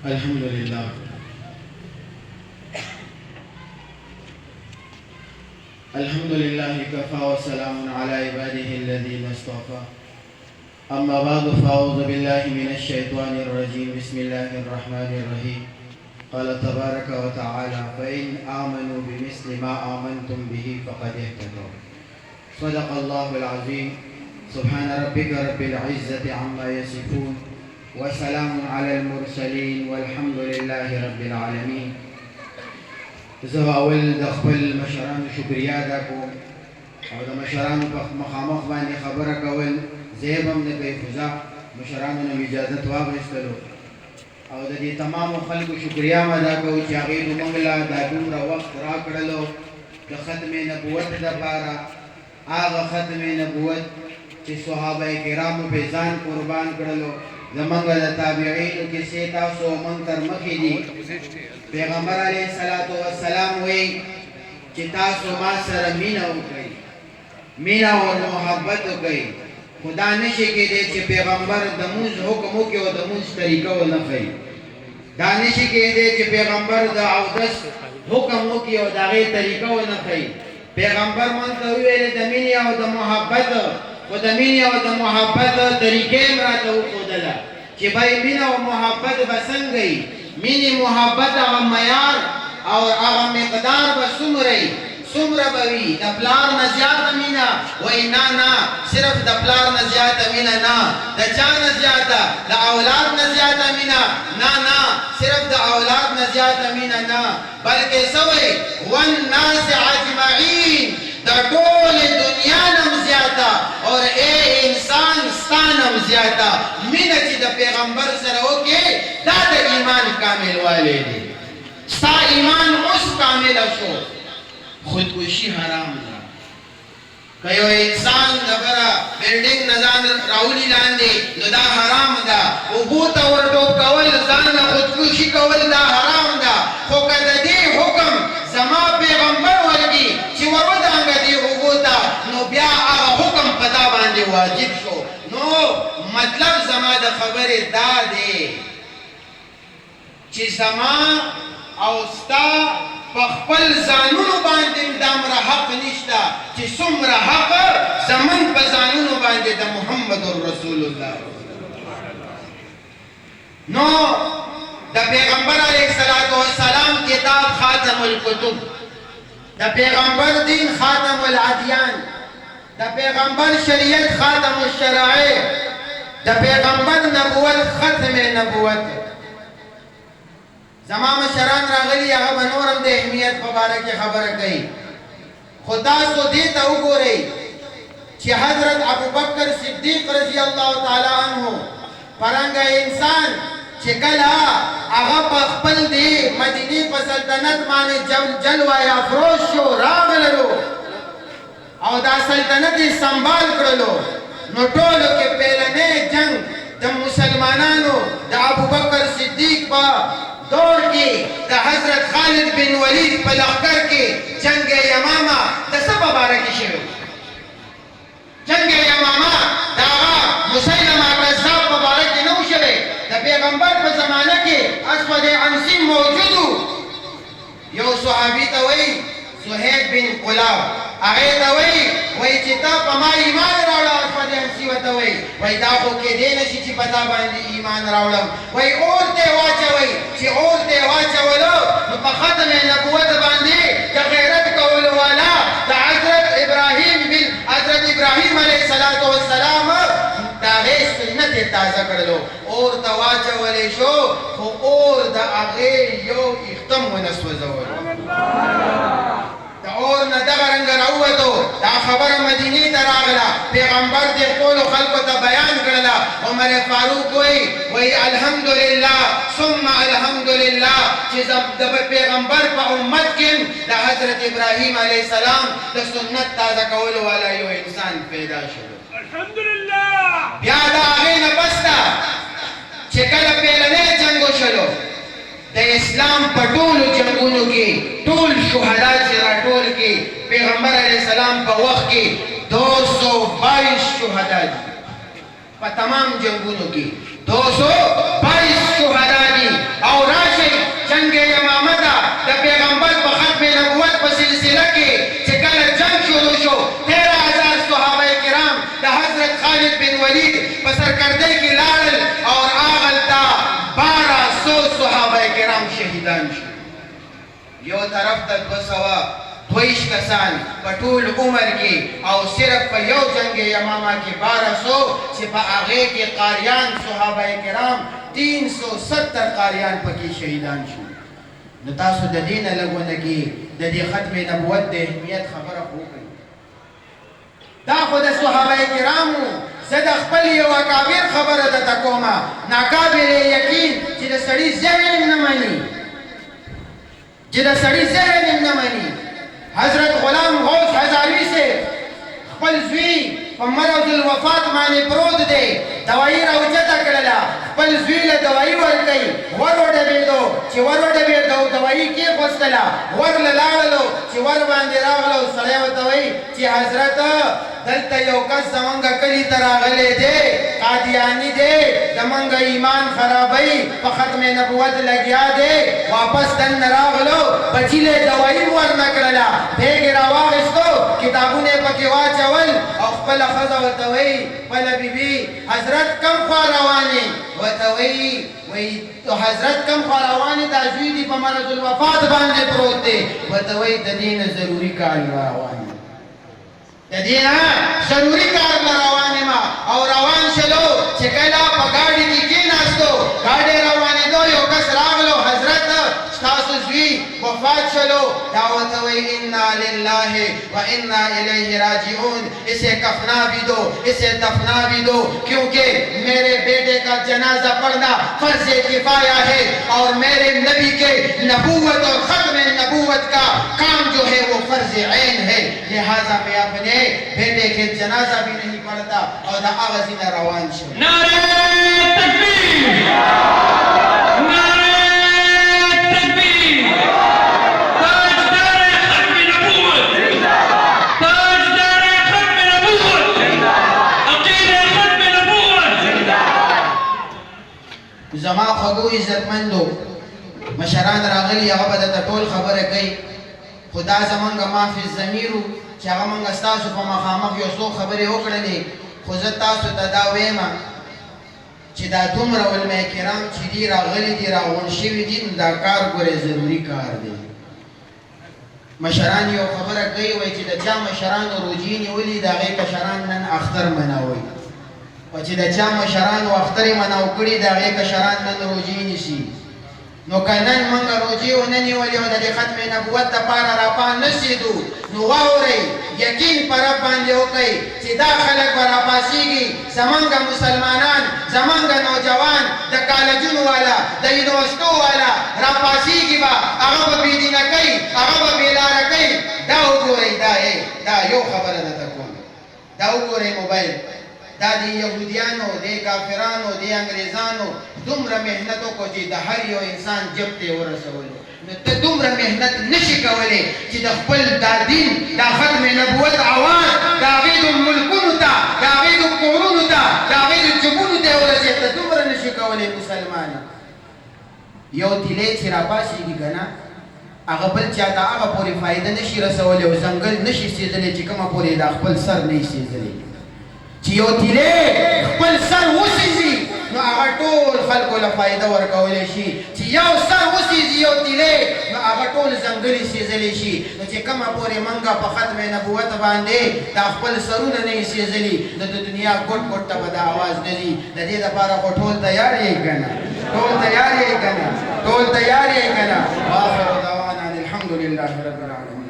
الحمد لله الحمد لله كفى وسلام على عباده الذين اصطفى. أما بعد فأعوذ بالله من الشيطان الرجيم. بسم الله الرحمن الرحيم. قال تبارك وتعالى: فإن آمنوا بمثل ما آمنتم به فقد اهتدوا. صدق الله العظيم. سبحان ربك رب العزة عما يصفون وسلام على المرسلين والحمد لله رب العالمين. زه اول د خپل مشرانو شکریا ادا کوم او د مشرانو په مخامخ باندې خبره کول زیب هم نه کوي، خو زه مشرانو نه اجازت واخیستلو او د دې تمامو خلکو شکریا هم ادا کوو چې هغوی موږ له دا دومره وخت راکړلو د ختم نبوت دپاره، هغه ختم نبوت چې صحابه کرامو پې ځان قربان کړلو. زمونږ د تابعینو کیسې تاسو موږ تر مخکې دي. پیغمبر علیه الصلاة والسلام وایي چې تاسو ما سره مینه وکړئ، مینه او محبت وکړئ، خو دا نشي کېدی چې پیغمبر د مونځ حکم وکړي او د مونځ طریقه ونه ښیي. دا نشي کېدی چې پیغمبر د اودس حکم وکړي او د هغې طریقه ونه ښیي. پیغمبر موږ ته وویلې د مینې او د محبت، خو د مینې او د محبت طریقې هم راته وښودله چې بای مینه او محبت به څنګه وي. مینې محبت هغه معیار او هغه مقدار به څومره به وي. د پلار نه زیاته مینه وایي نه، صرف د پلار نه زیاته مینه نه. د چا نه زیاته؟ د اولاد نه زیاته مینه نه، صرف د اولاد نه زیاته مینه نه، بلکې څه وایي؟ والناس اجمعین، د ټولې دنیا نه زیاته اور اے انسان ستا نه زیاته مینه چې د پیغمبر سره وکړې، دا د ایمان کامل والی دی. ستا ایمان اوس کامله شو. خودکشي حرام ده. که یو انسان دغه بلډینګ نه ځان راولي لاندې، نو دا حرام ده. اوبو ته ورډوب کول، ځان نه خودکشي کول، دا حرام ده. خو که د دې حکم زما پیغمبر ورکړي چې ور ودانګه دې اوبو ته، نو بیا هغه حکم په تا باندې واجب شو. نو مطلب زما د خبرې دا دی چې زما او ستا په خپل ځانونو باندې دومره حق نشته چې څومره حق زمون په ځانونو باندې د محمد رسول الله. نو د پیغمبر علیه السلام کتاب خاتم الکتب، د پیغمبر دین خاتم الادیان، د پیغمبر شریعت خاتم الشرائع، د پیغمبر نبوت ختم نبوت. زما مشران راغلي، هغه به نور هم د اهمیت په باره کې خبره کوي، خو تاسو دې ته وګورئ چې حضرت ابوبکر صدیق رضی الله تعالی عنه پرنګه انسان چې کله هغه په خپل دې مدینې په سلطنت باندې جلوه افروز شو، راغللو او دا سلطنت یې سنبال کړلو، نو ټولو کې پیلنی جنگ د مسلمانانو د ابوبکر صدیق په دور کې د حضرت خالد بن ولید په لښکر کې جنگ یمامه د څه په باره کې شوی؟ جنگ یمامه د هغه مسیلمه کذاب په باره کې نه و شوی. د پیغمبر په زمانه کې اسود عنسی موجود و. یو صحابي ته وایي صهیب بن قلاب، هغې ته وایي چې تا په ما ایمان راوړه. اسود عنسی ورته وایي دا خو کېدی نه شي چې په تا باندې ایمان راوړم. وایي اور ته یې واچوئ. چې اور ته یې واچولو، نو په ختم نبوت باندې د غیرت کولو والا د حضرت ابراهیم علیه السلام د هغې سنت یې تازه کړلو، اور ته واچولی شو، خو اور د هغې یو اختم ونه سوځولو. د اور نه دغه رنګه راووتو. دا خبره مدینې ته راغله، پیغمبر دې ټولو خلکو ته بیان کړله. عمر فاروق وایي الحمدلله ثم الحمدلله چې د پیغمبر په امت کې د حضرت ابراهیم علیه السلام د سنت تازه کولو والا یو انسان پیدا شو. الحمدلله. بیا د هغې نه پس ته چې کله پیلنی جنګ وشلو، د اسلام په ټولو جنګونو کې ټول شهدا چې راټول کې پیغمبر علیه السلام په وخت کې 222 شهدا دي. په تمام جنګونو کې 222 22 شهدا دي او راشي جنگ یمامه ده د پیغمبر په ختم نبوت په سلسله کې چې کله جنگ شروع شو 13000 صحابه کرام د حضرت خالد بن ولید په سرکردۍ کې لاړل او هغلته 1200 صحابه کرام شهیدان شو. یو طرف ته 222 کسان په ټول عمر کې او صرف په یو جنگ یمامه کې 1200 چې په هغې کې قاریان صحابه کرام 370 قاریان پکې شهیدان شو. نو تاسو د دې نه لږ ونګي د دې ختم نبوت د اهمیت خبره خو وکړئ. دا خو د صحابه کرامو زه د خپل یو اکابر خبره درته کومه ناقابل یقین چې د سړي ذهن نه مني حضرت غلام غوث هزاروي سے خپل زوی په مرض الوفات باندې پروت دی دوایي راوچته کړله خپل زوی له دوایي ورکوي ور وډبېدو چې ور وډبېدو دوایي کېښوستله ور له لاړلو چې ور باندې راغلو سړی ورته وایي چې حضرت دلته یو کس زمونږ کلي ته راغلی دی قادیاني دی زمونږ ایمان خرابوي په ختم نبوت لګیا دی واپس دننه راغلو بچي له دوایي ورنه کړله بیګ یې راواخېستو کتابونه یې پکې واچول او خپله ښځه ورته وایي خپله بیبي حضرت کم خوا روانې ورته وایي حضرت کم خوا روانې دا زوی دي په مرض الوفات باندې پروت دی ورته وایي د دې نه ضروري کار روان د دې نه ضروري کار له روان یم او روان شلو چې کله په ګاډي کې کېناستو ګاډی روانېدو یو کس راغلو حضرت ستاسو زوی وفات شلو دا ورته وایي انا لله و انا الیہ راجعون اسے کفنا بھی دو اسے دفنا بھی دو کیونکہ میرے بیٹے کا جنازہ پڑھنا فرض کفایہ ہے اور میرے نبی کے نبوت اور ختم نبوت کا کام جو ہے وہ فرض عین ہے لہذا میں اپنے بیٹے کے جنازہ بھی نہیں پڑھتا اور دا آغازی نہ روان شو. نعرہ تکبیر زما خوږو عزتمندو مشران راغلي هغه به درته ټول خبره کوي خو دا زمونږ معافي ضمیرو چې هغه مونږ ستاسو په مخامخ یو څو خبرې وکړلې خو زه تاسو ته دا وایم چې دا دومره علما کرام چې دي راغلي دي راغونډ شوي دي نو دا کار ګورې ضروري کار دی. مشران یو خبره کوي وایي چې د چا مشرانو روجې نیولي د هغې کشران نن اختر منوئ او چې د چا مشرانو اخترې مناو کړي د هغې کشران نن روجې نیسي. نو که نن موږ روجې ونه نیولې او د دې ختم نبوت دپاره راپا نسېدو نو واورئ یقین په رب باندې وکئ چې دا خلک به راپاڅېږي زمونږ مسلمانان زمونږ نوجوان د کالجونو والا د یونیورسټو والا راپاڅېږي به هغه به بېدینه کوي هغه به بېلاره کوي. دا وګورئ دا یو خبره درته کوم دا وګورئ موبایل دا د یهودیانو د کافرانو د انګریزانو دومره محنت وکړو چې د هر یو انسان جب ته ورسولو نو ته دومره محنت نشي کولی چې د خپل دا دین دا ختم نبوت اواز د هغې د ملکونو ته د هغې د کورونو ته د هغې د جبونو ته ورسې ته دومره نشي کولی مسلمان. یو تیلی چې راپاڅېږي که نه هغه بل چا ته هغه پورې فایده نشي رسولی او ځنګل نشي سېځلی چې کومه پورې دا خپل سر نه یې سېځلی چې یو تیلی خپل سر وسېځي نو هغه ټول خلکو له فایده ورکولی شي چې یو سر وسېځي یو تیلی نو هغه ټول ځنګل یې سېځلی شي نو چې کومه پورې موږ په ختم نبوت باندې دا خپل سرونه نه یې سېځلي نو د دنیا ګوټ ګوټ ته به دا اواز نه ځي. د دې دپاره خو ټول تیار یې که نه ټول تیار یې که نه واخر دعوانا الحمد لله رب العالمین.